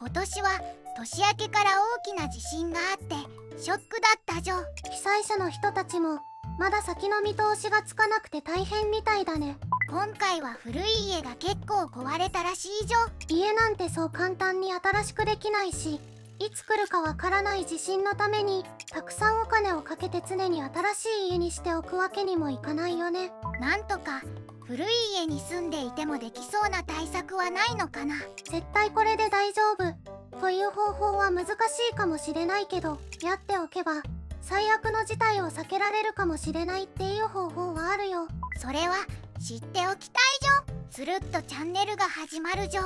今年は年明けから大きな地震があってショックだったじょ。被災者の人たちもまだ先の見通しがつかなくて大変みたいだね。今回は古い家が結構壊れたらしいじょ。家なんてそう簡単に新しくできないし、いつ来るかわからない地震のためにたくさんお金をかけて常に新しい家にしておくわけにもいかないよね。なんとか古い家に住んでいてもできそうな対策はないのかな。絶対これで大丈夫という方法は難しいかもしれないけど、やっておけば最悪の事態を避けられるかもしれないっていう方法はあるよ。それは知っておきたいじょ。つるっとチャンネルが始まるじょ。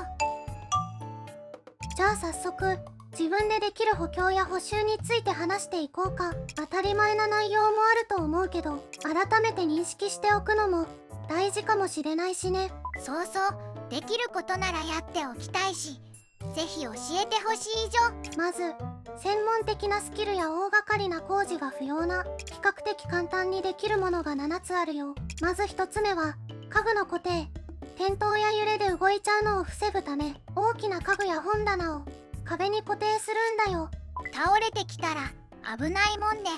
じゃあ早速自分でできる補強や補修について話していこうか。当たり前な内容もあると思うけど、改めて認識しておくのも大事かもしれないしね。そうそう、できることならやっておきたいし、ぜひ教えてほしいじょ。まず専門的なスキルや大掛かりな工事が不要な比較的簡単にできるものが7つあるよ。まず1つ目は家具の固定。転倒や揺れで動いちゃうのを防ぐため、大きな家具や本棚を壁に固定するんだよ。倒れてきたら危ないもんで、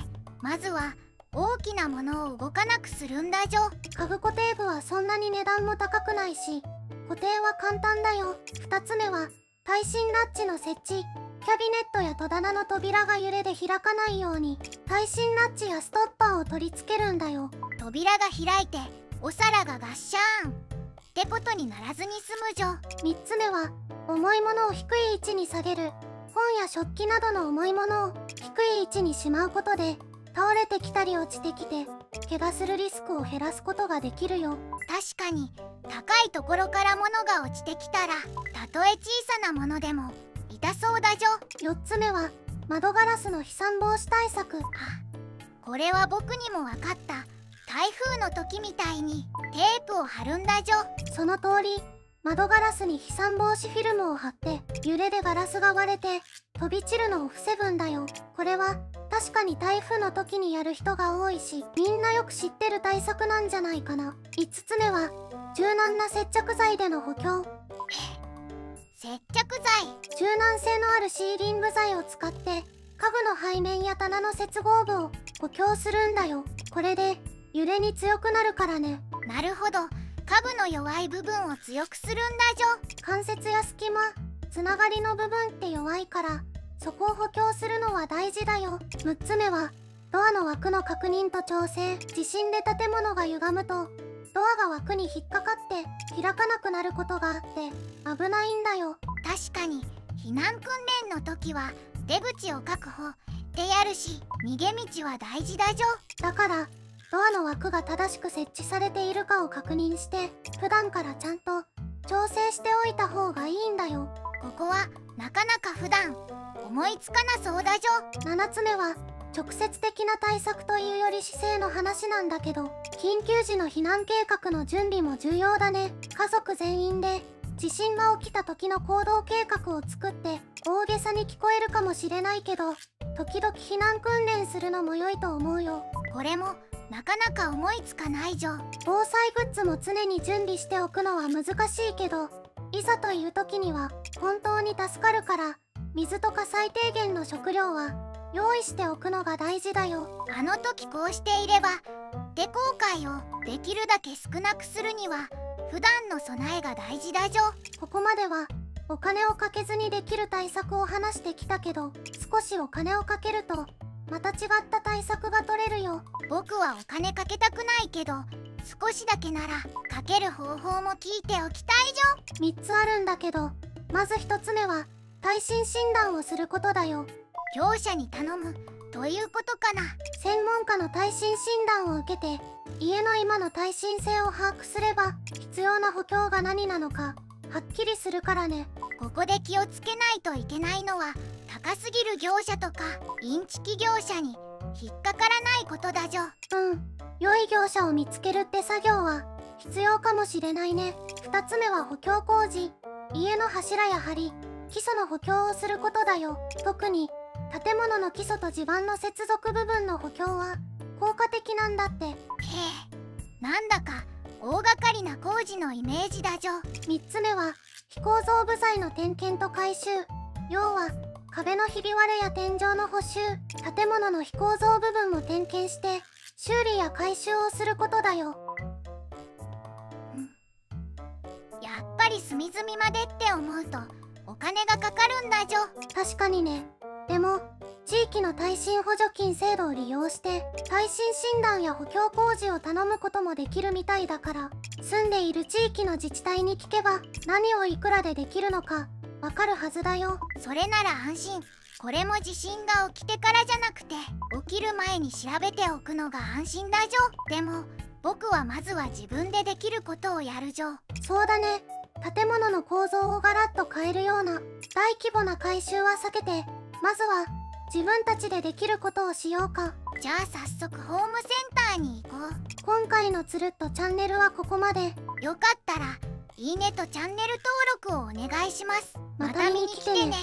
まずは大きなものを動かなくするんだじょ。家具固定部はそんなに値段も高くないし、固定は簡単だよ。2つ目は耐震ラッチの設置。キャビネットや戸棚の扉が揺れで開かないように耐震ラッチやストッパーを取り付けるんだよ。扉が開いてお皿がガッシャーンってことにならずに済むじょ。3つ目は重いものを低い位置に下げる。本や食器などの重いものを低い位置にしまうことで、倒れてきたり落ちてきて怪我するリスクを減らすことができるよ。確かに高いところから物が落ちてきたら、たとえ小さなものでも痛そうだじょ。4つ目は窓ガラスの飛散防止対策。これは僕にも分かった。台風の時みたいにテープを貼るんだじょ。その通り。窓ガラスに飛散防止フィルムを貼って揺れでガラスが割れて飛び散るのを防ぐんだよ。これは確かに台風の時にやる人が多いし、みんなよく知ってる対策なんじゃないかな。5つ目は柔軟な接着剤での補強。接着剤。柔軟性のあるシーリング剤を使って家具の背面や棚の接合部を補強するんだよ。これで揺れに強くなるからね。なるほど、家具の弱い部分を強くするんだじょ。関節や隙間、つながりの部分って弱いから、そこを補強するのは大事だよ。6つ目はドアの枠の確認と調整。地震で建物が歪むとドアが枠に引っかかって開かなくなることがあって危ないんだよ。確かに避難訓練の時は出口を確保ってやるし、逃げ道は大事だじょ。だからドアの枠が正しく設置されているかを確認して、普段からちゃんと調整しておいた方がいいんだよ。ここはなかなか普段思いつかなそうだじょ。7つ目は直接的な対策というより姿勢の話なんだけど、緊急時の避難計画の準備も重要だね。家族全員で地震が起きた時の行動計画を作って、大げさに聞こえるかもしれないけど、時々避難訓練するのも良いと思うよ。これもなかなか思いつかないじょ。防災グッズも常に準備しておくのは難しいけど、いざという時には本当に助かるから、水とか最低限の食料は用意しておくのが大事だよ。あの時こうしていればって後悔をできるだけ少なくするには普段の備えが大事だじょ。ここまではお金をかけずにできる対策を話してきたけど、少しお金をかけるとまた違った対策が取れるよ。僕はお金かけたくないけど、少しだけならかける方法も聞いておきたいじょ。3つあるんだけど、まず1つ目は耐震診断をすることだよ。業者に頼むということかな。専門家の耐震診断を受けて、家の今の耐震性を把握すれば必要な補強が何なのかはっきりするからね。ここで気をつけないといけないのは、高すぎる業者とかインチキ業者に引っかからないことだじょ。良い業者を見つけるって作業は必要かもしれないね。2つ目は補強工事。家の柱や梁、基礎の補強をすることだよ。特に建物の基礎と地盤の接続部分の補強は効果的なんだって。へえ、なんだか大掛かりな工事のイメージだじょ。3つ目は非構造部材の点検と改修。要は壁のひび割れや天井の補修、建物の非構造部分も点検して修理や改修をすることだよ。やっぱり隅々までって思うとお金がかかるんだじょ。確かにね。でも地域の耐震補助金制度を利用して耐震診断や補強工事を頼むこともできるみたいだから、住んでいる地域の自治体に聞けば何をいくらでできるのかわかるはずだよ。それなら安心。これも地震が起きてからじゃなくて起きる前に調べておくのが安心だじょ。でも僕はまずは自分でできることをやるじょ。そうだね。建物の構造をガラッと変えるような大規模な改修は避けて、まずは自分たちでできることをしようか。じゃあ早速ホームセンターに行こう。今回のつるっとチャンネルはここまで。よかったらいいねとチャンネル登録をお願いします。また見に来てね。